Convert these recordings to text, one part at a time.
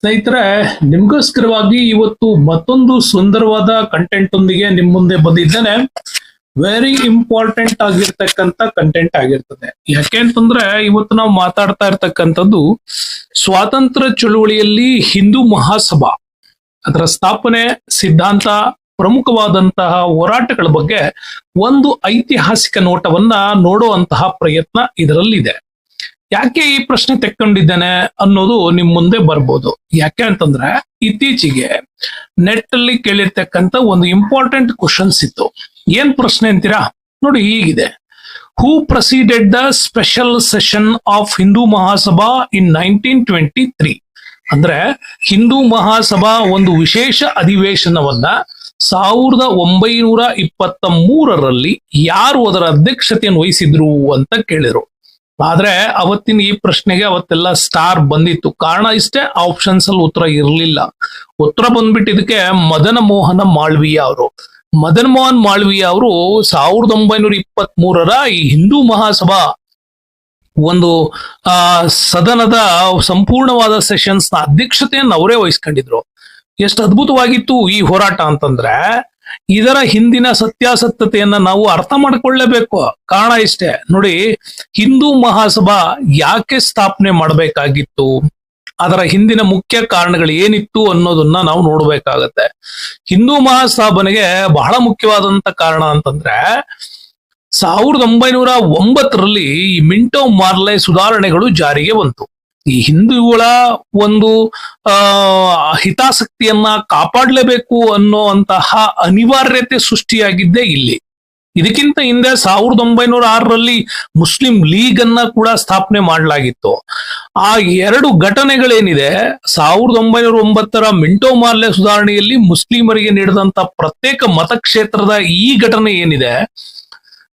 ಸ್ನೇಹಿತರೆ, ನಿಮ್ಗೋಸ್ಕರವಾಗಿ ಇವತ್ತು ಮತ್ತೊಂದು ಸುಂದರವಾದ ಕಂಟೆಂಟ್ ಒಂದಿಗೆ ನಿಮ್ ಮುಂದೆ ಬಂದಿದ್ದೇನೆ. ವೆರಿ ಇಂಪಾರ್ಟೆಂಟ್ ಆಗಿರ್ತಕ್ಕಂಥ ಕಂಟೆಂಟ್ ಆಗಿರ್ತದೆ. ಯಾಕೆ ಅಂತಂದ್ರೆ ಇವತ್ತು ನಾವು ಮಾತಾಡ್ತಾ ಇರ್ತಕ್ಕಂಥದ್ದು ಸ್ವಾತಂತ್ರ್ಯ ಚಳುವಳಿಯಲ್ಲಿ ಹಿಂದೂ ಮಹಾಸಭಾ, ಅದರ ಸ್ಥಾಪನೆ, ಸಿದ್ಧಾಂತ, ಪ್ರಮುಖವಾದಂತಹ ಹೋರಾಟಗಳ ಬಗ್ಗೆ ಒಂದು ಐತಿಹಾಸಿಕ ನೋಟವನ್ನ ನೋಡುವಂತಹ ಪ್ರಯತ್ನ ಇದರಲ್ಲಿದೆ. ಯಾಕೆ ಈ ಪ್ರಶ್ನೆ ತೆಕ್ಕೊಂಡಿದ್ದೇನೆ ಅನ್ನೋದು ನಿಮ್ ಮುಂದೆ ಬರ್ಬೋದು. ಯಾಕೆ ಅಂತಂದ್ರೆ ಇತ್ತೀಚೆಗೆ ನೆಟ್ ಅಲ್ಲಿ ಕೇಳಿರ್ತಕ್ಕಂಥ ಒಂದು ಇಂಪಾರ್ಟೆಂಟ್ ಕ್ವಶನ್ಸ್ ಇತ್ತು. ಏನ್ ಪ್ರಶ್ನೆ ಅಂತೀರಾ? ನೋಡಿ, ಹೀಗಿದೆ: who proceeded the special session of Hindu Mahasabha in 1923? ಅಂದ್ರೆ ಹಿಂದೂ ಮಹಾಸಭಾ ಒಂದು ವಿಶೇಷ ಅಧಿವೇಶನವನ್ನ 1923ರಲ್ಲಿ ಯಾರು ಅದರ ಅಧ್ಯಕ್ಷತೆಯನ್ನು ವಹಿಸಿದ್ರು ಅಂತ ಕೇಳಿದ್ರು. ಆದ್ರೆ ಅವತ್ತಿನ ಈ ಪ್ರಶ್ನೆಗೆ ಅವತ್ತೆಲ್ಲ ಸ್ಟಾರ್ ಬಂದಿತ್ತು. ಕಾರಣ ಇಷ್ಟೇ, ಆಪ್ಷನ್ಸ್ ಅಲ್ಲಿ ಉತ್ತರ ಇರಲಿಲ್ಲ. ಉತ್ತರ ಬಂದ್ಬಿಟ್ಟಿದಕ್ಕೆ ಮದನ ಮೋಹನ ಮಾಳ್ವೀಯ ಅವರು. ಮದನ್ ಮೋಹನ್ ಮಾಳ್ವೀಯ ಅವರು 1923ರ ಈ ಹಿಂದೂ ಮಹಾಸಭಾ ಒಂದು ಸದನದ ಸಂಪೂರ್ಣವಾದ ಸೆಷನ್ಸ್ ನ ಅಧ್ಯಕ್ಷತೆಯನ್ನು ಅವರೇ ವಹಿಸ್ಕೊಂಡಿದ್ರು. ಎಷ್ಟು ಅದ್ಭುತವಾಗಿತ್ತು ಈ ಹೋರಾಟ ಅಂತಂದ್ರೆ, ಇದರ ಹಿಂದಿನ ಸತ್ಯಾಸತ್ಯತೆಯನ್ನ ನಾವು ಅರ್ಥ ಮಾಡ್ಕೊಳ್ಳೇಬೇಕು. ಕಾರಣ ಇಷ್ಟೇ ನೋಡಿ, ಹಿಂದೂ ಮಹಾಸಭಾ ಯಾಕೆ ಸ್ಥಾಪನೆ ಮಾಡಬೇಕಾಗಿತ್ತು, ಅದರ ಹಿಂದಿನ ಮುಖ್ಯ ಕಾರಣಗಳು ಏನಿತ್ತು ಅನ್ನೋದನ್ನ ನಾವು ನೋಡ್ಬೇಕಾಗತ್ತೆ. ಹಿಂದೂ ಮಹಾಸಭಾನೆಗೆ ಬಹಳ ಮುಖ್ಯವಾದಂತ ಕಾರಣ ಅಂತಂದ್ರೆ 1909ರಲ್ಲಿ ಈ ಮಿಂಟೋ ಮಾರ್ಲೆ ಸುಧಾರಣೆಗಳು ಜಾರಿಗೆ ಬಂತು. ಈ ಹಿಂದೂಗಳ ಒಂದು ಹಿತಾಸಕ್ತಿಯನ್ನ ಕಾಪಾಡಲೇಬೇಕು ಅನ್ನುವಂತಹ ಅನಿವಾರ್ಯತೆ ಸೃಷ್ಟಿಯಾಗಿದ್ದೇ ಇಲ್ಲಿ. ಇದಕ್ಕಿಂತ ಹಿಂದೆ 1906ರಲ್ಲಿ ಮುಸ್ಲಿಂ ಲೀಗ್ ಅನ್ನ ಕೂಡ ಸ್ಥಾಪನೆ ಮಾಡಲಾಗಿತ್ತು. ಆ ಎರಡು ಘಟನೆಗಳೇನಿದೆ, 1909ರ ಮಿಂಟೋ ಮಾರ್ಲೆ ಸುಧಾರಣೆಯಲ್ಲಿ ಮುಸ್ಲಿಮರಿಗೆ ನೀಡಿದಂತ ಪ್ರತ್ಯೇಕ ಮತಕ್ಷೇತ್ರದ ಈ ಘಟನೆ ಏನಿದೆ,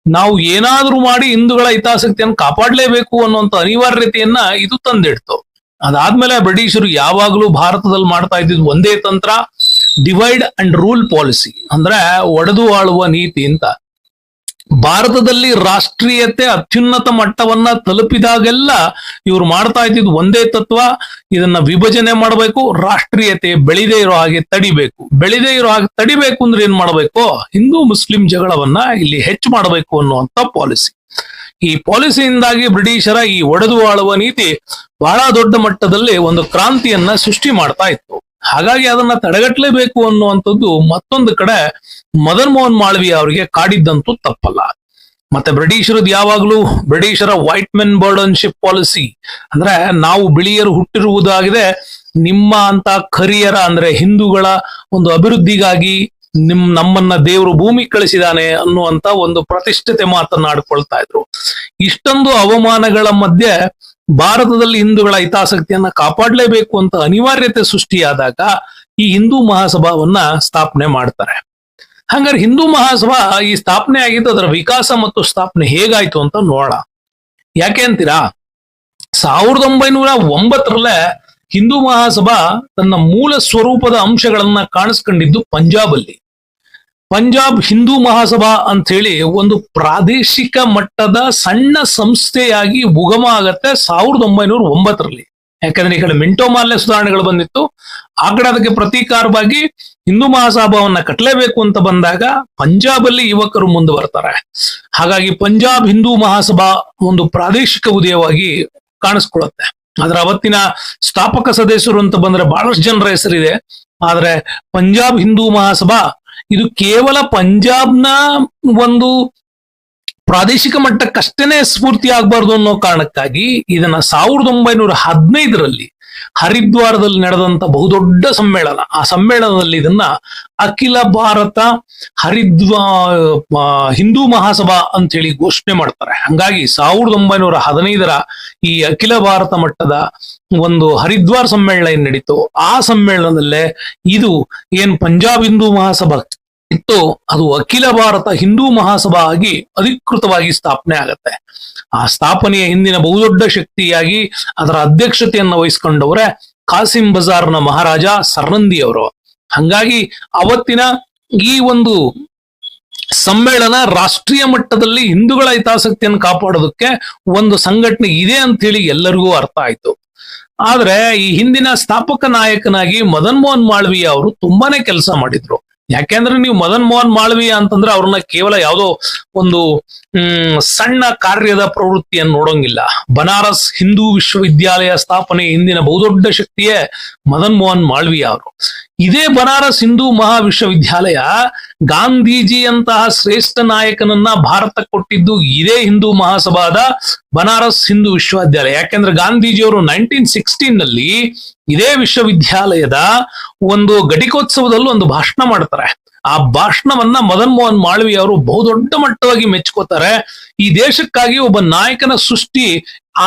ನಾವು ಏನಾದ್ರೂ ಮಾಡಿ ಹಿಂದೂಗಳ ಹಿತಾಸಕ್ತಿಯನ್ನು ಕಾಪಾಡಲೇಬೇಕು ಅನ್ನುವಂತ ಅನಿವಾರ್ಯತೆಯನ್ನ ಇದು ತಂದಿಡ್ತು. ಅದಾದ್ಮೇಲೆ ಬ್ರಿಟಿಷರು ಯಾವಾಗಲೂ ಭಾರತದಲ್ಲಿ ಮಾಡ್ತಾ ಇದ್ದಿದ್ದು ಒಂದೇ ತಂತ್ರ: ಡಿವೈಡ್ ಅಂಡ್ ರೂಲ್ ಪಾಲಿಸಿ, ಅಂದ್ರೆ ಒಡೆದು ಆಳುವ ನೀತಿ ಅಂತ. ಭಾರತದಲ್ಲಿ ರಾಷ್ಟ್ರೀಯತೆ ಅತ್ಯುನ್ನತ ಮಟ್ಟವನ್ನ ತಲುಪಿದಾಗೆಲ್ಲ ಇವ್ರು ಮಾಡ್ತಾ ಇದ್ದಿದ್ದು ಒಂದೇ ತತ್ವ: ಇದನ್ನ ವಿಭಜನೆ ಮಾಡಬೇಕು, ರಾಷ್ಟ್ರೀಯತೆ ಬೆಳೆದೇ ಇರೋ ಹಾಗೆ ತಡಿಬೇಕು. ಬೆಳೆದೇ ಇರೋ ಹಾಗೆ ತಡಿಬೇಕು ಅಂದ್ರೆ ಏನ್ ಮಾಡಬೇಕು? ಹಿಂದೂ ಮುಸ್ಲಿಂ ಜಗಳವನ್ನ ಇಲ್ಲಿ ಹೆಚ್ಚು ಮಾಡಬೇಕು ಅನ್ನುವಂತ ಪಾಲಿಸಿ. ಈ ಪಾಲಿಸಿಯಿಂದಾಗಿ ಬ್ರಿಟಿಷರ ಈ ಒಡೆದು ಆಳುವ ನೀತಿ ಬಹಳ ದೊಡ್ಡ ಮಟ್ಟದಲ್ಲಿ ಒಂದು ಕ್ರಾಂತಿಯನ್ನ ಸೃಷ್ಟಿ ಮಾಡ್ತಾ ಇತ್ತು. ಹಾಗಾಗಿ ಅದನ್ನ ತಡೆಗಟ್ಟಲೇಬೇಕು ಅನ್ನುವಂಥದ್ದು ಮತ್ತೊಂದು ಕಡೆ ಮದನ್ ಮೋಹನ್ ಮಾಳ್ವೀಯ ಅವರಿಗೆ ಕಾಡಿದ್ದಂತೂ ತಪ್ಪಲ್ಲ. ಮತ್ತೆ ಬ್ರಿಟಿಷರದ್ದು ಯಾವಾಗಲೂ ಬ್ರಿಟಿಷರ ವೈಟ್ ಮೆನ್ ಬರ್ಡನ್ಶಿಪ್ ಪಾಲಿಸಿ, ಅಂದ್ರೆ ನಾವು ಬಿಳಿಯರು ಹುಟ್ಟಿರುವುದಾಗಿದೆ, ನಿಮ್ಮ ಅಂತ ಕರಿಯರ ಅಂದ್ರೆ ಹಿಂದೂಗಳ ಒಂದು ಅಭಿವೃದ್ಧಿಗಾಗಿ ನಮ್ಮನ್ನ ದೇವರು ಭೂಮಿ ಕಳಿಸಿದಾನೆ ಅನ್ನುವಂತ ಒಂದು ಪ್ರತಿಷ್ಠತೆ ಮಾತನಾಡ್ಕೊಳ್ತಾ ಇದ್ರು. ಇಷ್ಟೊಂದು ಅವಮಾನಗಳ ಮಧ್ಯೆ ಭಾರತದಲ್ಲಿ ಹಿಂದೂಗಳ ಹಿತಾಸಕ್ತಿಯನ್ನ ಕಾಪಾಡಲೇಬೇಕು ಅಂತ ಅನಿವಾರ್ಯತೆ ಸೃಷ್ಟಿಯಾದಾಗ ಈ ಹಿಂದೂ ಮಹಾಸಭಾವನ್ನ ಸ್ಥಾಪನೆ ಮಾಡ್ತಾರೆ. ಹಂಗಾರೆ ಹಿಂದೂ ಮಹಾಸಭಾ ಈ ಸ್ಥಾಪನೆ ಆಗಿದ್ದು, ಅದರ ವಿಕಾಸ ಮತ್ತು ಸ್ಥಾಪನೆ ಹೇಗಾಯ್ತು ಅಂತ ನೋಡೋಣ. ಯಾಕೆ ಅಂತೀರಾ? 1909ರಲ್ಲೇ ಹಿಂದೂ ಮಹಾಸಭಾ ತನ್ನ ಮೂಲ ಸ್ವರೂಪದ ಅಂಶಗಳನ್ನ ಕಾಣಿಸ್ಕೊಂಡಿದ್ದು ಪಂಜಾಬ್ ಅಲ್ಲಿ. ಪಂಜಾಬ್ ಹಿಂದೂ ಮಹಾಸಭಾ ಅಂತ ಹೇಳಿ ಒಂದು ಪ್ರಾದೇಶಿಕ ಮಟ್ಟದ ಸಣ್ಣ ಸಂಸ್ಥೆಯಾಗಿ ಉಗಮ ಆಗತ್ತೆ 1909ರಲ್ಲಿ. ಯಾಕಂದ್ರೆ ಈ ಕಡೆ ಮಿಂಟೋ ಮಾರ್ಲೆ ಸುಧಾರಣೆಗಳು ಬಂದಿತ್ತು, ಆ ಕಡೆ ಅದಕ್ಕೆ ಪ್ರತೀಕಾರವಾಗಿ ಹಿಂದೂ ಮಹಾಸಭಾವನ್ನ ಕಟ್ಟಲೇಬೇಕು ಅಂತ ಬಂದಾಗ ಪಂಜಾಬ್ ಅಲ್ಲಿ ಯುವಕರು ಮುಂದೆ ಬರ್ತಾರೆ. ಹಾಗಾಗಿ ಪಂಜಾಬ್ ಹಿಂದೂ ಮಹಾಸಭಾ ಒಂದು ಪ್ರಾದೇಶಿಕ ಉದಯವಾಗಿ ಕಾಣಿಸ್ಕೊಳ್ಳುತ್ತೆ. ಅದರ ಅವತ್ತಿನ ಸ್ಥಾಪಕ ಸದಸ್ಯರು ಅಂತ ಬಂದ್ರೆ ಬಹಳಷ್ಟು ಜನರ ಹೆಸರಿದೆ. ಆದ್ರೆ ಪಂಜಾಬ್ ಹಿಂದೂ ಮಹಾಸಭಾ ಇದು ಕೇವಲ ಪಂಜಾಬ್ನ ಒಂದು ಪ್ರಾದೇಶಿಕ ಮಟ್ಟಕ್ಕಷ್ಟೇನೆ ಸ್ಫೂರ್ತಿ ಆಗ್ಬಾರ್ದು ಅನ್ನೋ ಕಾರಣಕ್ಕಾಗಿ ಇದನ್ನ 1915ರಲ್ಲಿ ಹರಿದ್ವಾರದಲ್ಲಿ ನಡೆದಂತ ಬಹುದೊಡ್ಡ ಸಮ್ಮೇಳನ, ಆ ಸಮ್ಮೇಳನದಲ್ಲಿ ಇದನ್ನ ಅಖಿಲ ಭಾರತ ಹಿಂದೂ ಮಹಾಸಭಾ ಅಂತ ಹೇಳಿ ಘೋಷಣೆ ಮಾಡ್ತಾರೆ. ಹಂಗಾಗಿ 1915ರ ಈ ಅಖಿಲ ಭಾರತ ಮಟ್ಟದ ಒಂದು ಹರಿದ್ವಾರ್ ಸಮ್ಮೇಳನ ಏನ್ ನಡೀತು, ಆ ಸಮ್ಮೇಳನದಲ್ಲೇ ಇದು ಏನ್ ಪಂಜಾಬ್ ಹಿಂದೂ ಮಹಾಸಭಾ ಇತ್ತು, ಅದು ಅಖಿಲ ಭಾರತ ಹಿಂದೂ ಮಹಾಸಭಾ ಆಗಿ ಅಧಿಕೃತವಾಗಿ ಸ್ಥಾಪನೆ ಆಗತ್ತೆ. ಆ ಸ್ಥಾಪನೆಯ ಹಿಂದಿನ ಬಹುದೊಡ್ಡ ಶಕ್ತಿಯಾಗಿ ಅದರ ಅಧ್ಯಕ್ಷತೆಯನ್ನು ವಹಿಸ್ಕೊಂಡವರೇ ಕಾಸಿಂ ಬಜಾರ್ನ ಮಹಾರಾಜ ಸರ್ನಂದಿ ಅವರು. ಹಂಗಾಗಿ ಅವತ್ತಿನ ಈ ಒಂದು ಸಮ್ಮೇಳನ ರಾಷ್ಟ್ರೀಯ ಮಟ್ಟದಲ್ಲಿ ಹಿಂದೂಗಳ ಹಿತಾಸಕ್ತಿಯನ್ನು ಕಾಪಾಡೋದಕ್ಕೆ ಒಂದು ಸಂಘಟನೆ ಇದೆ ಅಂತ ಹೇಳಿ ಎಲ್ಲರಿಗೂ ಅರ್ಥ ಆಯ್ತು. ಆದ್ರೆ ಈ ಹಿಂದಿನ ಸ್ಥಾಪಕ ನಾಯಕನಾಗಿ ಮದನ್ ಮೋಹನ್ ಮಾಳವೀಯ ಅವರು ತುಂಬಾನೇ ಕೆಲಸ ಮಾಡಿದ್ರು. ಯಾಕೆಂದ್ರೆ ನೀವು ಮದನ್ ಮೋಹನ್ ಮಾಳವೀಯ ಅಂತಂದ್ರೆ ಅವ್ರನ್ನ ಕೇವಲ ಯಾವುದೋ ಒಂದು ಸಣ್ಣ ಕಾರ್ಯದ ಪ್ರವೃತ್ತಿಯನ್ನು ನೋಡೋಂಗಿಲ್ಲ. ಬನಾರಸ್ ಹಿಂದೂ ವಿಶ್ವವಿದ್ಯಾಲಯ ಸ್ಥಾಪನೆ ಹಿಂದಿನ ಬಹುದೊಡ್ಡ ಶಕ್ತಿಯೇ ಮದನ್ ಮೋಹನ್ ಮಾಳವೀಯ ಅವರು. ಇದೇ ಬನಾರಸ್ ಹಿಂದೂ ಮಹಾವಿಶ್ವವಿದ್ಯಾಲಯ ಗಾಂಧೀಜಿಯಂತಹ ಶ್ರೇಷ್ಠ ನಾಯಕನನ್ನ ಭಾರತ ಕೊಟ್ಟಿದ್ದು ಇದೇ ಹಿಂದೂ ಮಹಾಸಭಾದ ಬನಾರಸ್ ಹಿಂದೂ ವಿಶ್ವವಿದ್ಯಾಲಯ. ಯಾಕೆಂದ್ರೆ ಗಾಂಧೀಜಿಯವರು 1916 ನಲ್ಲಿ ಇದೇ ವಿಶ್ವವಿದ್ಯಾಲಯದ ಒಂದು ಘಟಿಕೋತ್ಸವದಲ್ಲಿ ಒಂದು ಭಾಷಣ ಮಾಡ್ತಾರೆ. ಆ ಭಾಷಣವನ್ನ ಮದನ್ ಮೋಹನ್ ಮಾಳವೀಯ ಅವರು ಬಹುದೊಡ್ಡ ಮಟ್ಟವಾಗಿ ಮೆಚ್ಕೋತಾರೆ. ಈ ದೇಶಕ್ಕಾಗಿ ಒಬ್ಬ ನಾಯಕನ ಸೃಷ್ಟಿ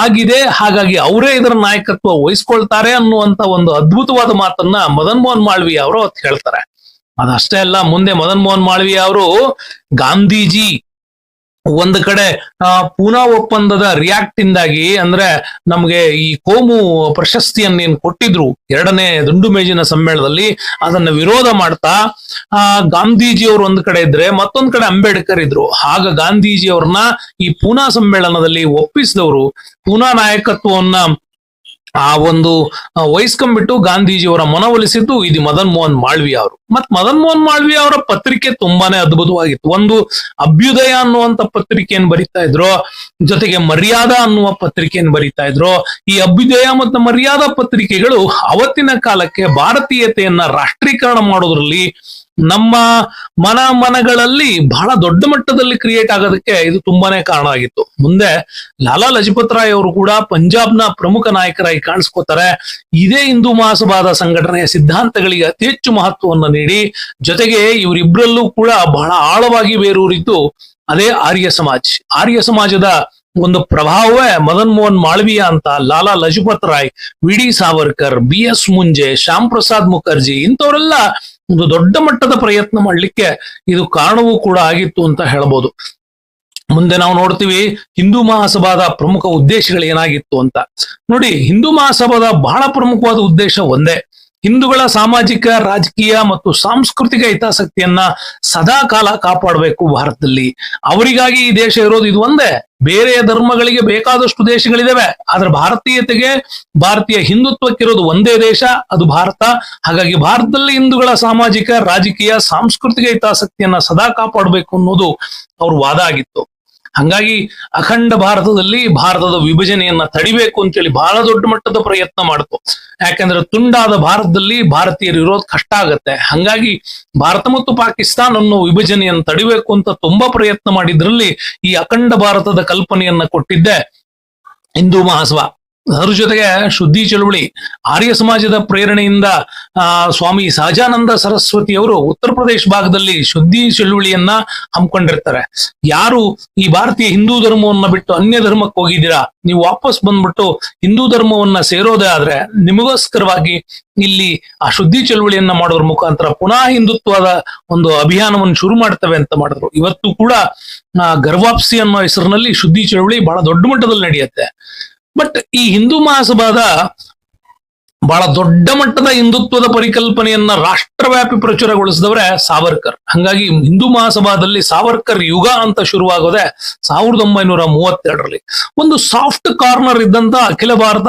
ಆಗಿದೆ, ಹಾಗಾಗಿ ಅವರೇ ಇದರ ನಾಯಕತ್ವ ವಹಿಸ್ಕೊಳ್ತಾರೆ ಅನ್ನುವಂತ ಒಂದು ಅದ್ಭುತವಾದ ಮಾತನ್ನ ಮದನ್ ಮೋಹನ್ ಮಾಳವೀಯ ಅವರು ಹೇಳ್ತಾರೆ. ಅದಷ್ಟೇ ಅಲ್ಲ, ಮುಂದೆ ಮದನ್ ಮೋಹನ್ ಮಾಳವೀಯ ಅವರು ಗಾಂಧೀಜಿ ಒಂದು ಕಡೆ ಪೂನಾ ಒಪ್ಪಂದದ ರಿಯಾಕ್ಟ್ ಇಂದಾಗಿ, ಅಂದ್ರೆ ನಮ್ಗೆ ಈ ಕೋಮು ಪ್ರಶಸ್ತಿಯನ್ನೇನ್ ಕೊಟ್ಟಿದ್ರು ಎರಡನೇ ದುಂಡು ಮೇಜಿನ ಸಮ್ಮೇಳನದಲ್ಲಿ, ಅದನ್ನ ವಿರೋಧ ಮಾಡ್ತಾ ಗಾಂಧೀಜಿಯವರು ಒಂದ್ ಕಡೆ ಇದ್ರೆ ಮತ್ತೊಂದ್ ಕಡೆ ಅಂಬೇಡ್ಕರ್ ಇದ್ರು. ಆಗ ಗಾಂಧೀಜಿಯವ್ರನ್ನ ಈ ಪೂನಾ ಸಮ್ಮೇಳನದಲ್ಲಿ ಒಪ್ಪಿಸಿದವರು ಪೂನಾ ನಾಯಕತ್ವವನ್ನ ಆ ಒಂದು ವಹಿಸ್ಕೊಂಡ್ಬಿಟ್ಟು ಗಾಂಧೀಜಿಯವರ ಮನವೊಲಿಸಿದ್ದು ಇದು ಮದನ್ ಮೋಹನ್ ಮಾಳವೀಯ ಅವರು. ಮತ್ ಮದನ್ ಮೋಹನ್ ಮಾಳವೀಯ ಅವರ ಪತ್ರಿಕೆ ತುಂಬಾನೇ ಅದ್ಭುತವಾಗಿತ್ತು. ಒಂದು ಅಭ್ಯುದಯ ಅನ್ನುವಂತ ಪತ್ರಿಕೆಯನ್ನು ಬರಿತಾ ಇದ್ರು, ಜೊತೆಗೆ ಮರ್ಯಾದಾ ಅನ್ನುವ ಪತ್ರಿಕೆಯನ್ನು ಬರಿತಾ ಇದ್ರು. ಈ ಅಭ್ಯುದಯ ಮತ್ತು ಮರ್ಯಾದಾ ಪತ್ರಿಕೆಗಳು ಅವತ್ತಿನ ಕಾಲಕ್ಕೆ ಭಾರತೀಯತೆಯನ್ನ ರಾಷ್ಟ್ರೀಕರಣ ಮಾಡೋದ್ರಲ್ಲಿ ನಮ್ಮ ಮನಗಳಲ್ಲಿ ಬಹಳ ದೊಡ್ಡ ಮಟ್ಟದಲ್ಲಿ ಕ್ರಿಯೇಟ್ ಆಗೋದಕ್ಕೆ ಇದು ತುಂಬಾನೇ ಕಾರಣ ಆಗಿತ್ತು. ಮುಂದೆ ಲಾಲಾ ಲಜಪತ್ ರಾಯ್ ಅವರು ಕೂಡ ಪಂಜಾಬ್ನ ಪ್ರಮುಖ ನಾಯಕರಾಗಿ ಕಾಣಿಸ್ಕೋತಾರೆ. ಇದೇ ಹಿಂದೂ ಮಹಾಸಭಾದ ಸಂಘಟನೆಯ ಸಿದ್ಧಾಂತಗಳಿಗೆ ಅತಿ ಹೆಚ್ಚು ಮಹತ್ವವನ್ನು ನೀಡಿ, ಜೊತೆಗೆ ಇವರಿಬ್ಬರಲ್ಲೂ ಕೂಡ ಬಹಳ ಆಳವಾಗಿ ಬೇರೂರಿದ್ದು ಅದೇ ಆರ್ಯ ಸಮಾಜದ ಒಂದು ಪ್ರಭಾವವೇ ಮದನ್ ಮೋಹನ್ ಮಾಳವೀಯ ಅಂತ Lala Lajpat Rai, V D Savarkar, B S Moonje, Shyama Prasad Mukherjee ಇಂಥವರೆಲ್ಲ ಒಂದು ದೊಡ್ಡ ಮಟ್ಟದ ಪ್ರಯತ್ನ ಮಾಡ್ಲಿಕ್ಕೆ ಇದು ಕಾರಣವೂ ಕೂಡ ಆಗಿತ್ತು ಅಂತ ಹೇಳ್ಬೋದು. ಮುಂದೆ ನಾವು ನೋಡ್ತೀವಿ ಹಿಂದೂ ಮಹಾಸಭಾದ ಪ್ರಮುಖ ಉದ್ದೇಶಗಳು ಏನಾಗಿತ್ತು ಅಂತ. ನೋಡಿ, ಹಿಂದೂ ಮಹಾಸಭಾದ ಬಹಳ ಪ್ರಮುಖವಾದ ಉದ್ದೇಶ ಒಂದೇ, ಹಿಂದೂಗಳ ಸಾಮಾಜಿಕ, ರಾಜಕೀಯ ಮತ್ತು ಸಾಂಸ್ಕೃತಿಕ ಹಿತಾಸಕ್ತಿಯನ್ನ ಸದಾ ಕಾಲ ಕಾಪಾಡಬೇಕು ಭಾರತದಲ್ಲಿ. ಅವರಿಗಾಗಿ ಈ ದೇಶ ಇರೋದು ಇದು ಒಂದೇ. ಬೇರೆ ಧರ್ಮಗಳಿಗೆ ಬೇಕಾದಷ್ಟು ದೇಶಗಳಿದಾವೆ, ಆದ್ರೆ ಭಾರತೀಯತೆಗೆ, ಭಾರತೀಯ ಹಿಂದುತ್ವಕ್ಕಿರೋದು ಒಂದೇ ದೇಶ, ಅದು ಭಾರತ. ಹಾಗಾಗಿ ಭಾರತದಲ್ಲಿ ಹಿಂದೂಗಳ ಸಾಮಾಜಿಕ, ರಾಜಕೀಯ, ಸಾಂಸ್ಕೃತಿಕ ಹಿತಾಸಕ್ತಿಯನ್ನ ಸದಾ ಕಾಪಾಡಬೇಕು ಅನ್ನೋದು ಅವ್ರ ವಾದ ಆಗಿತ್ತು. ಹಂಗಾಗಿ ಅಖಂಡ ಭಾರತದಲ್ಲಿ ಭಾರತದ ವಿಭಜನೆಯನ್ನ ತಡಿಬೇಕು ಅಂತೇಳಿ ಬಹಳ ದೊಡ್ಡ ಮಟ್ಟದ ಪ್ರಯತ್ನ ಮಾಡ್ತು. ಯಾಕಂದ್ರೆ ತುಂಡಾದ ಭಾರತದಲ್ಲಿ ಭಾರತೀಯರು ಇರೋದು ಕಷ್ಟ ಆಗತ್ತೆ. ಹಂಗಾಗಿ ಭಾರತ ಮತ್ತು ಪಾಕಿಸ್ತಾನ ಅನ್ನೋ ವಿಭಜನೆಯನ್ನು ತಡಿಬೇಕು ಅಂತ ತುಂಬಾ ಪ್ರಯತ್ನ ಮಾಡಿದ್ರಲ್ಲಿ ಈ ಅಖಂಡ ಭಾರತದ ಕಲ್ಪನೆಯನ್ನ ಕೊಟ್ಟಿದ್ದೆ ಹಿಂದೂ ಮಹಾಸಭಾ. ಅದ್ರ ಜೊತೆಗೆ ಶುದ್ಧಿ ಚಳುವಳಿ, ಆರ್ಯ ಸಮಾಜದ ಪ್ರೇರಣೆಯಿಂದ ಸ್ವಾಮಿ ಸಹಜಾನಂದ ಸರಸ್ವತಿ ಅವರು ಉತ್ತರ ಪ್ರದೇಶ ಭಾಗದಲ್ಲಿ ಶುದ್ಧಿ ಚಳುವಳಿಯನ್ನ ಹಮ್ಮಿಕೊಂಡಿರ್ತಾರೆ. ಯಾರು ಈ ಭಾರತೀಯ ಹಿಂದೂ ಧರ್ಮವನ್ನ ಬಿಟ್ಟು ಅನ್ಯ ಧರ್ಮಕ್ಕೆ ಹೋಗಿದ್ದೀರಾ, ನೀವು ವಾಪಸ್ ಬಂದ್ಬಿಟ್ಟು ಹಿಂದೂ ಧರ್ಮವನ್ನ ಸೇರೋದೇ ಆದ್ರೆ ನಿಮಗೋಸ್ಕರವಾಗಿ ಇಲ್ಲಿ ಆ ಶುದ್ಧಿ ಚಳುವಳಿಯನ್ನ ಮಾಡೋದ್ರ ಮುಖಾಂತರ ಪುನಃ ಹಿಂದುತ್ವದ ಒಂದು ಅಭಿಯಾನವನ್ನು ಶುರು ಮಾಡ್ತವೆ ಅಂತ ಮಾಡಿದ್ರು. ಇವತ್ತು ಕೂಡ ಗರ್ವಾಪ್ಸಿ ಅನ್ನೋ ಹೆಸರಿನಲ್ಲಿ ಶುದ್ಧಿ ಚಳುವಳಿ ಬಹಳ ದೊಡ್ಡ ಮಟ್ಟದಲ್ಲಿ ನಡೆಯುತ್ತೆ. ಬಟ್ ಈ ಹಿಂದೂ ಮಹಾಸಭಾದ ಬಹಳ ದೊಡ್ಡ ಮಟ್ಟದ ಹಿಂದುತ್ವದ ಪರಿಕಲ್ಪನೆಯನ್ನ ರಾಷ್ಟ್ರವ್ಯಾಪಿ ಪ್ರಚುರಗೊಳಿಸಿದವರೇ ಸಾವರ್ಕರ್. ಹಂಗಾಗಿ ಹಿಂದೂ ಮಹಾಸಭಾದಲ್ಲಿ ಸಾವರ್ಕರ್ ಯುಗ ಅಂತ ಶುರುವಾಗೋದೆ 1932ರಲ್ಲಿ. ಒಂದು ಸಾಫ್ಟ್ ಕಾರ್ನರ್ ಇದ್ದಂತ ಅಖಿಲ ಭಾರತ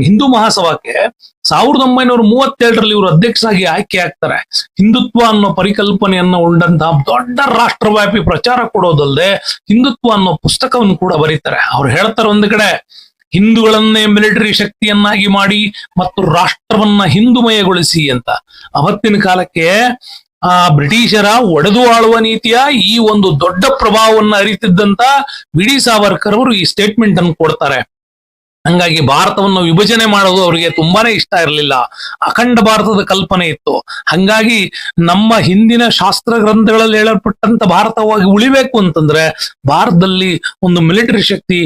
ಹಿಂದೂ ಮಹಾಸಭಾಕ್ಕೆ 1937ರಲ್ಲಿ ಇವರು ಅಧ್ಯಕ್ಷರಾಗಿ ಆಯ್ಕೆ ಆಗ್ತಾರೆ. ಹಿಂದುತ್ವ ಅನ್ನೋ ಪರಿಕಲ್ಪನೆಯನ್ನ ಉಂಡಂತಹ ದೊಡ್ಡ ರಾಷ್ಟ್ರವ್ಯಾಪಿ ಪ್ರಚಾರ ಕೊಡೋದಲ್ಲದೆ ಹಿಂದುತ್ವ ಅನ್ನೋ ಪುಸ್ತಕವನ್ನು ಕೂಡ ಬರೀತಾರೆ. ಅವ್ರು ಹೇಳ್ತಾರೆ, ಒಂದು ಕಡೆ ಹಿಂದೂಗಳನ್ನೇ ಮಿಲಿಟರಿ ಶಕ್ತಿಯನ್ನಾಗಿ ಮಾಡಿ ಮತ್ತು ರಾಷ್ಟ್ರವನ್ನ ಹಿಂದುಮಯಗೊಳಿಸಿ ಅಂತ. ಅವತ್ತಿನ ಕಾಲಕ್ಕೆ ಬ್ರಿಟಿಷರ ಒಡೆದು ಆಳುವ ನೀತಿಯ ಈ ಒಂದು ದೊಡ್ಡ ಪ್ರಭಾವವನ್ನ ಅರಿತಿದ್ದಂತ ವಿ ಡಿ ಸಾವರ್ಕರ್ ಅವರು ಈ ಸ್ಟೇಟ್ಮೆಂಟ್ ಅನ್ನು ಕೊಡ್ತಾರೆ. ಹಂಗಾಗಿ ಭಾರತವನ್ನು ವಿಭಜನೆ ಮಾಡೋದು ಅವರಿಗೆ ತುಂಬಾನೇ ಇಷ್ಟ ಇರಲಿಲ್ಲ. ಅಖಂಡ ಭಾರತದ ಕಲ್ಪನೆ ಇತ್ತು. ಹಂಗಾಗಿ ನಮ್ಮ ಹಿಂದಿನ ಶಾಸ್ತ್ರ ಗ್ರಂಥಗಳಲ್ಲಿ ಹೇಳಲ್ಪಟ್ಟಂತ ಭಾರತವಾಗಿ ಉಳಿಬೇಕು ಅಂತಂದ್ರೆ ಭಾರತದಲ್ಲಿ ಒಂದು ಮಿಲಿಟರಿ ಶಕ್ತಿ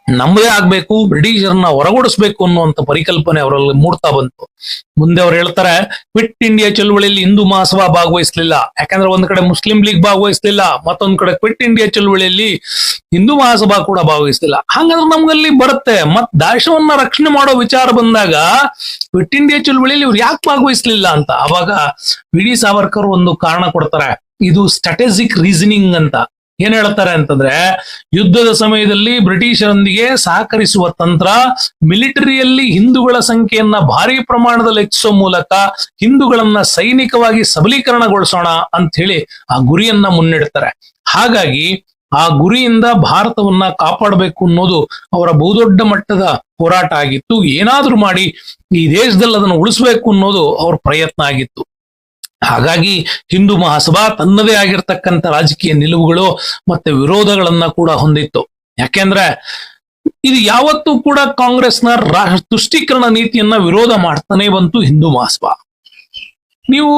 ನಮ್ಮದೇ ಆಗ್ಬೇಕು, ಬ್ರಿಟಿಷರನ್ನ ಹೊರಗೊಡಿಸ್ಬೇಕು ಅನ್ನುವಂತ ಪರಿಕಲ್ಪನೆ ಅವರಲ್ಲಿ ಮೂಡ್ತಾ ಬಂತು. ಮುಂದೆ ಅವ್ರು ಹೇಳ್ತಾರೆ, ಕ್ವಿಟ್ ಇಂಡಿಯಾ ಚಳುವಳಿಯಲ್ಲಿ ಹಿಂದೂ ಮಹಾಸಭಾ ಭಾಗವಹಿಸಲಿಲ್ಲ. ಯಾಕಂದ್ರೆ ಒಂದ್ ಕಡೆ ಮುಸ್ಲಿಂ ಲೀಗ್ ಭಾಗವಹಿಸಲಿಲ್ಲ, ಮತ್ತೊಂದ್ ಕಡೆ ಕ್ವಿಟ್ ಇಂಡಿಯಾ ಚಳುವಳಿಯಲ್ಲಿ ಹಿಂದೂ ಮಹಾಸಭಾ ಕೂಡ ಭಾಗವಹಿಸಲಿಲ್ಲ. ಹಾಗಾದ್ರೆ ನಮ್ಗಲ್ಲಿ ಬರುತ್ತೆ. ಮತ್ ದೇಶವನ್ನ ರಕ್ಷಣೆ ಮಾಡೋ ವಿಚಾರ ಬಂದಾಗ ಕ್ವಿಟ್ ಇಂಡಿಯಾ ಚಳುವಳಿಯಲ್ಲಿ ಇವ್ರು ಯಾಕೆ ಭಾಗವಹಿಸಲಿಲ್ಲ ಅಂತ ಅವಾಗ ವಿ ಡಿ ಸಾವರ್ಕರ್ ಒಂದು ಕಾರಣ ಕೊಡ್ತಾರೆ. ಇದು ಸ್ಟ್ರಾಟಜಿಕ್ ರೀಸನಿಂಗ್ ಅಂತ. ಏನ್ ಹೇಳ್ತಾರೆ ಅಂತಂದ್ರೆ, ಯುದ್ಧದ ಸಮಯದಲ್ಲಿ ಬ್ರಿಟಿಷರೊಂದಿಗೆ ಸಹಕರಿಸುವ ತಂತ್ರ, ಮಿಲಿಟರಿಯಲ್ಲಿ ಹಿಂದೂಗಳ ಸಂಖ್ಯೆಯನ್ನ ಭಾರಿ ಪ್ರಮಾಣದಲ್ಲಿ ಹೆಚ್ಚಿಸುವ ಮೂಲಕ ಹಿಂದೂಗಳನ್ನ ಸೈನಿಕವಾಗಿ ಸಬಲೀಕರಣಗೊಳಿಸೋಣ ಅಂತ ಹೇಳಿ ಆ ಗುರಿಯನ್ನ ಮುನ್ನೆಡ್ತಾರೆ. ಹಾಗಾಗಿ ಆ ಗುರಿಯಿಂದ ಭಾರತವನ್ನ ಕಾಪಾಡಬೇಕು ಅನ್ನೋದು ಅವರ ಬಹುದೊಡ್ಡ ಮಟ್ಟದ ಹೋರಾಟ ಆಗಿತ್ತು. ಏನಾದ್ರೂ ಮಾಡಿ ಈ ದೇಶದಲ್ಲಿ ಅದನ್ನು ಉಳಿಸ್ಬೇಕು ಅನ್ನೋದು ಅವ್ರ ಪ್ರಯತ್ನ ಆಗಿತ್ತು. ಹಾಗಾಗಿ ಹಿಂದೂ ಮಹಾಸಭಾ ತನ್ನದೇ ಆಗಿರ್ತಕ್ಕಂಥ ರಾಜಕೀಯ ನಿಲುವುಗಳು ಮತ್ತೆ ವಿರೋಧಗಳನ್ನ ಕೂಡ ಹೊಂದಿತ್ತು. ಯಾಕೆಂದ್ರೆ ಇದು ಯಾವತ್ತೂ ಕೂಡ ಕಾಂಗ್ರೆಸ್ನ ತುಷ್ಟೀಕರಣ ನೀತಿಯನ್ನ ವಿರೋಧ ಮಾಡ್ತಾನೆ ಬಂತು ಹಿಂದೂ ಮಹಾಸಭಾ. ನೀವು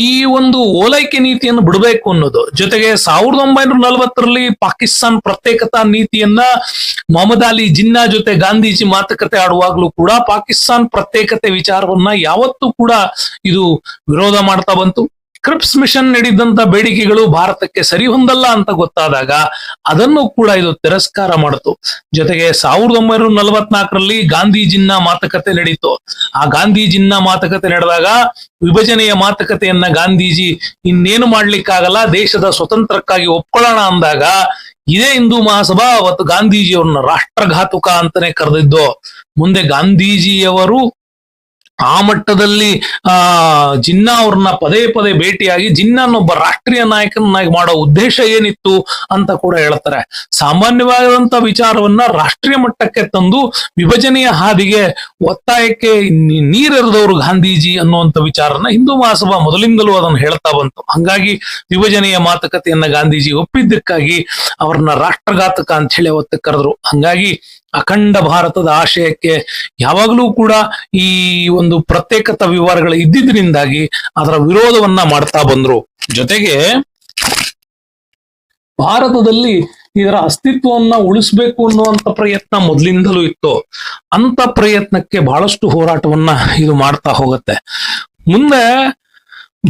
ಈ ಒಂದು ಓಲೈಕೆ ನೀತಿಯನ್ನು ಬಿಡಬೇಕು ಅನ್ನೋದು, ಜೊತೆಗೆ 1940ರಲ್ಲಿ ಪಾಕಿಸ್ತಾನ್ ಪ್ರತ್ಯೇಕತಾ ನೀತಿಯನ್ನ ಮೊಹಮ್ಮದ್ ಅಲಿ ಜಿನ್ನಾ ಜೊತೆ ಗಾಂಧೀಜಿ ಮಾತುಕತೆ ಆಡುವಾಗ್ಲೂ ಕೂಡ ಪಾಕಿಸ್ತಾನ್ ಪ್ರತ್ಯೇಕತೆ ವಿಚಾರವನ್ನ ಯಾವತ್ತೂ ಕೂಡ ಇದು ವಿರೋಧ ಮಾಡ್ತಾ ಬಂತು. ಕ್ರಿಪ್ಸ್ ಮಿಷನ್ ನೀಡಿದಂತ ಬೇಡಿಕೆಗಳು ಭಾರತಕ್ಕೆ ಸರಿ ಹೊಂದಲ್ಲ ಅಂತ ಗೊತ್ತಾದಾಗ ಅದನ್ನು ಕೂಡ ಇದು ತಿರಸ್ಕಾರ ಮಾಡಿತು. ಜೊತೆಗೆ 1944ರಲ್ಲಿ ಗಾಂಧಿ ಜಿನ್ನಾ ಮಾತುಕತೆ ನಡೀತು. ಆ ಗಾಂಧಿ ಜಿನ್ನಾ ಮಾತುಕತೆ ನಡೆದಾಗ ವಿಭಜನೆಯ ಮಾತುಕತೆಯನ್ನ ಗಾಂಧೀಜಿ ಇನ್ನೇನು ಮಾಡ್ಲಿಕ್ಕಾಗಲ್ಲ, ದೇಶದ ಸ್ವತಂತ್ರಕ್ಕಾಗಿ ಒಪ್ಕೊಳ್ಳೋಣ ಅಂದಾಗ ಇದೇ ಹಿಂದೂ ಮಹಾಸಭಾ ಅವತ್ತು ಗಾಂಧೀಜಿಯವ್ರನ್ನ ರಾಷ್ಟ್ರಘಾತುಕ ಅಂತಾನೆ ಕರೆದಿದ್ದು. ಮುಂದೆ ಗಾಂಧೀಜಿಯವರು ಆ ಮಟ್ಟದಲ್ಲಿ ಜಿನ್ನಾ ಅವ್ರನ್ನ ಪದೇ ಪದೇ ಭೇಟಿಯಾಗಿ ಜಿನ್ನಾನೊಬ್ಬ ರಾಷ್ಟ್ರೀಯ ನಾಯಕನಾಗಿ ಮಾಡೋ ಉದ್ದೇಶ ಏನಿತ್ತು ಅಂತ ಕೂಡ ಹೇಳ್ತಾರೆ. ಸಾಮಾನ್ಯವಾದಂತ ವಿಚಾರವನ್ನ ರಾಷ್ಟ್ರೀಯ ಮಟ್ಟಕ್ಕೆ ತಂದು ವಿಭಜನೆಯ ಹಾದಿಗೆ ಒತ್ತಾಯಕ್ಕೆ ನೀರೆರೆದವರು ಗಾಂಧೀಜಿ ಅನ್ನುವಂಥ ವಿಚಾರನ ಹಿಂದೂ ಮಹಾಸಭಾ ಮೊದಲಿಂದಲೂ ಅದನ್ನು ಹೇಳ್ತಾ ಬಂತು. ಹಂಗಾಗಿ ವಿಭಜನೆಯ ಮಾತುಕತೆಯನ್ನ ಗಾಂಧೀಜಿ ಒಪ್ಪಿದ್ದಕ್ಕಾಗಿ ಅವ್ರನ್ನ ರಾಷ್ಟ್ರಘಾತಕ ಅಂತ ಹೇಳಿ ಅವತ್ತು ಕರೆದ್ರು. ಹಂಗಾಗಿ ಅಖಂಡ ಭಾರತದ ಆಶಯಕ್ಕೆ ಯಾವಾಗಲೂ ಕೂಡ ಈ ಒಂದು ಪ್ರತ್ಯೇಕತಾ ವಿವರಗಳು ಇದ್ದಿದ್ರಿಂದಾಗಿ ಅದರ ವಿರೋಧವನ್ನ ಮಾಡ್ತಾ ಬಂದ್ರು. ಜೊತೆಗೆ ಭಾರತದಲ್ಲಿ ಇದರ ಅಸ್ತಿತ್ವವನ್ನ ಉಳಿಸ್ಬೇಕು ಅನ್ನುವಂತ ಪ್ರಯತ್ನ ಮೊದಲಿಂದಲೂ ಇತ್ತು. ಅಂತ ಪ್ರಯತ್ನಕ್ಕೆ ಬಹಳಷ್ಟು ಹೋರಾಟವನ್ನ ಇದು ಮಾಡ್ತಾ ಹೋಗುತ್ತೆ. ಮುಂದೆ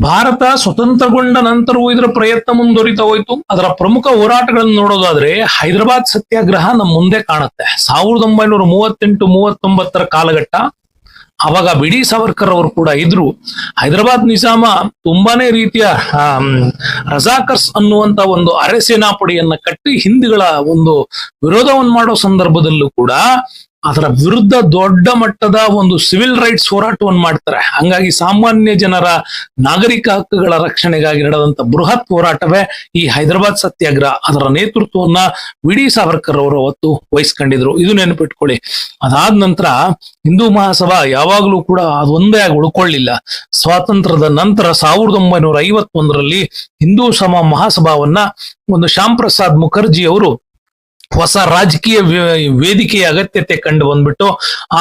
ಭಾರತ ಸ್ವತಂತ್ರಗೊಂಡ ನಂತರವೂ ಇದರ ಪ್ರಯತ್ನ ಮುಂದುವರಿತಾ ಹೋಯ್ತು. ಅದರ ಪ್ರಮುಖ ಹೋರಾಟಗಳನ್ನು ನೋಡೋದಾದ್ರೆ ಹೈದರಾಬಾದ್ ಸತ್ಯಾಗ್ರಹ ನಮ್ಮ ಮುಂದೆ ಕಾಣುತ್ತೆ. 1938-39 ಕಾಲಘಟ್ಟ. ಅವಾಗ ಬಿ ಡಿ ಸಾವರ್ಕರ್ ಅವರು ಕೂಡ ಇದ್ರು. ಹೈದರಾಬಾದ್ ನಿಜಾಮ ತುಂಬಾನೇ ರೀತಿಯ ರಜಾಕರ್ಸ್ ಅನ್ನುವಂತ ಒಂದು ಅರೆ ಸೇನಾಪಡೆಯನ್ನ ಕಟ್ಟಿ ಹಿಂದೂಗಳ ಒಂದು ವಿರೋಧವನ್ನು ಮಾಡೋ ಸಂದರ್ಭದಲ್ಲೂ ಕೂಡ ಅದರ ವಿರುದ್ಧ ದೊಡ್ಡ ಮಟ್ಟದ ಒಂದು ಸಿವಿಲ್ ರೈಟ್ಸ್ ಹೋರಾಟವನ್ನು ಮಾಡ್ತಾರೆ. ಹಂಗಾಗಿ ಸಾಮಾನ್ಯ ಜನರ ನಾಗರಿಕ ಹಕ್ಕುಗಳ ರಕ್ಷಣೆಗಾಗಿ ನಡೆದಂತ ಬೃಹತ್ ಹೋರಾಟವೇ ಈ ಹೈದರಾಬಾದ್ ಸತ್ಯಾಗ್ರಹ. ಅದರ ನೇತೃತ್ವವನ್ನ ವಿ ಡಿ ಸಾವರ್ಕರ್ ಅವರು ಅವತ್ತು ವಹಿಸ್ಕೊಂಡಿದ್ರು. ಇದು ನೆನಪಿಟ್ಕೊಳ್ಳಿ. ಅದಾದ ನಂತರ ಹಿಂದೂ ಮಹಾಸಭಾ ಯಾವಾಗಲೂ ಕೂಡ ಅದೊಂದೇ ಆಗಿ ಉಳ್ಕೊಳ್ಳಿಲ್ಲ. ಸ್ವಾತಂತ್ರ್ಯದ ನಂತರ 1951ರಲ್ಲಿ ಹಿಂದೂ ಮಹಾಸಭಾವನ್ನ ಒಂದು ಶ್ಯಾಮ್ ಪ್ರಸಾದ್ ಮುಖರ್ಜಿ ಅವರು ಹೊಸ ರಾಜಕೀಯ ವೇದಿಕೆಯ ಅಗತ್ಯತೆ ಕಂಡು ಬಂದ್ಬಿಟ್ಟು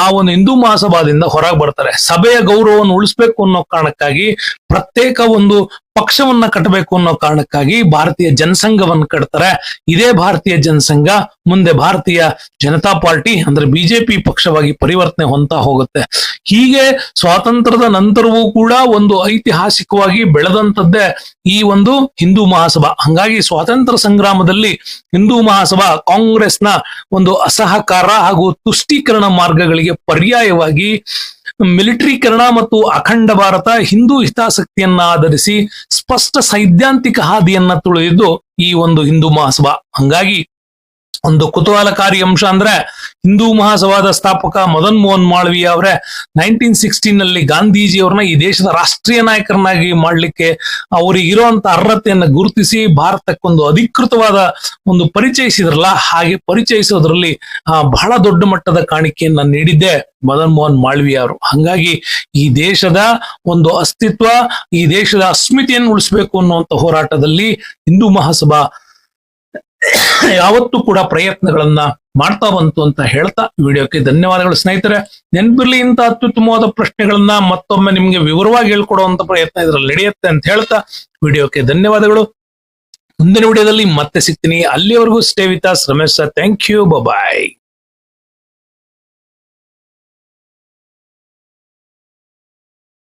ಆ ಒಂದು ಹಿಂದೂ ಮಹಾಸಭಾದಿಂದ ಹೊರಗೆ ಬರ್ತಾರೆ. ಸಭೆಯ ಗೌರವವನ್ನು ಉಳಿಸ್ಬೇಕು ಅನ್ನೋ ಕಾರಣಕ್ಕಾಗಿ ಪ್ರತ್ಯೇಕ ಒಂದು ಪಕ್ಷವನ್ನ ಕಟ್ಟಬೇಕು ಅನ್ನೋ ಕಾರಣಕ್ಕಾಗಿ ಭಾರತೀಯ ಜನಸಂಘವನ್ನು ಕಟ್ತಾರೆ. ಇದೇ ಭಾರತೀಯ ಜನಸಂಘ ಮುಂದೆ ಭಾರತೀಯ ಜನತಾ ಪಾರ್ಟಿ ಅಂದ್ರೆ ಬಿಜೆಪಿ ಪಕ್ಷವಾಗಿ ಪರಿವರ್ತನೆ ಹೊಂದ್ತಾ ಹೋಗುತ್ತೆ. ಹೀಗೆ ಸ್ವಾತಂತ್ರ್ಯದ ನಂತರವೂ ಕೂಡ ಒಂದು ಐತಿಹಾಸಿಕವಾಗಿ ಬೆಳೆದಂತದ್ದೇ ಈ ಒಂದು ಹಿಂದೂ ಮಹಾಸಭಾ. ಹಂಗಾಗಿ ಸ್ವಾತಂತ್ರ್ಯ ಸಂಗ್ರಾಮದಲ್ಲಿ ಹಿಂದೂ ಮಹಾಸಭಾ ಕಾಂಗ್ರೆಸ್ನ ಒಂದು ಅಸಹಕಾರ ಹಾಗೂ ತುಷ್ಟೀಕರಣ ಮಾರ್ಗಗಳಿಗೆ ಪರ್ಯಾಯವಾಗಿ ಮಿಲಿಟರೀಕರಣ ಮತ್ತು ಅಖಂಡ ಭಾರತ ಹಿಂದೂ ಹಿತಾಸಕ್ತಿಯನ್ನ ಆಧರಿಸಿ ಸ್ಪಷ್ಟ ಸೈದ್ಧಾಂತಿಕ ಹಾದಿಯನ್ನ ತುಳಿದಿದ್ದು ಈ ಒಂದು ಹಿಂದೂ ಮಹಾಸಭಾ. ಹಂಗಾಗಿ ಒಂದು ಕುತೂಹಲಕಾರಿ ಅಂಶ ಅಂದ್ರೆ ಹಿಂದೂ ಮಹಾಸಭಾದ ಸ್ಥಾಪಕ ಮದನ್ ಮೋಹನ್ ಮಾಳವೀಯ ಅವರೇ 1916ನಲ್ಲಿ ಗಾಂಧೀಜಿಯವ್ರನ್ನ ಈ ದೇಶದ ರಾಷ್ಟ್ರೀಯ ನಾಯಕರನ್ನಾಗಿ ಮಾಡ್ಲಿಕ್ಕೆ ಅವರಿಗೆ ಇರುವಂತ ಅರ್ಹತೆಯನ್ನ ಗುರುತಿಸಿ ಭಾರತಕ್ಕೊಂದು ಅಧಿಕೃತವಾದ ಒಂದು ಪರಿಚಯಿಸಿದ್ರಲ್ಲ, ಹಾಗೆ ಪರಿಚಯಿಸೋದ್ರಲ್ಲಿ ಬಹಳ ದೊಡ್ಡ ಮಟ್ಟದ ಕಾಣಿಕೆಯನ್ನ ನೀಡಿದ್ದೆ ಮದನ್ ಮೋಹನ್ ಮಾಳವೀಯ ಅವರು. ಹಂಗಾಗಿ ಈ ದೇಶದ ಒಂದು ಅಸ್ತಿತ್ವ, ಈ ದೇಶದ ಅಸ್ಮಿತೆಯನ್ನು ಉಳಿಸ್ಬೇಕು ಅನ್ನುವಂತ ಹೋರಾಟದಲ್ಲಿ ಹಿಂದೂ ಮಹಾಸಭಾ ಯಾವತ್ತೂ ಕೂಡ ಪ್ರಯತ್ನಗಳನ್ನ ಮಾಡ್ತಾ ಬಂತು ಅಂತ ಹೇಳ್ತಾ ವಿಡಿಯೋಕ್ಕೆ ಧನ್ಯವಾದಗಳು ಸ್ನೇಹಿತರೆ. ನೆನಪಿರ್ಲಿ, ಇಂಥ ಅತ್ಯುತ್ತಮವಾದ ಪ್ರಶ್ನೆಗಳನ್ನ ಮತ್ತೊಮ್ಮೆ ನಿಮ್ಗೆ ವಿವರವಾಗಿ ಹೇಳ್ಕೊಡುವಂತ ಪ್ರಯತ್ನ ಇದ್ರಲ್ಲಿ ನಡೆಯುತ್ತೆ ಅಂತ ಹೇಳ್ತಾ ವಿಡಿಯೋಕ್ಕೆ ಧನ್ಯವಾದಗಳು. ಮುಂದಿನ ವಿಡಿಯೋದಲ್ಲಿ ಮತ್ತೆ ಸಿಗ್ತೀನಿ. ಅಲ್ಲಿವರೆಗೂ stay with us. Ramesh sir, thank you, bye.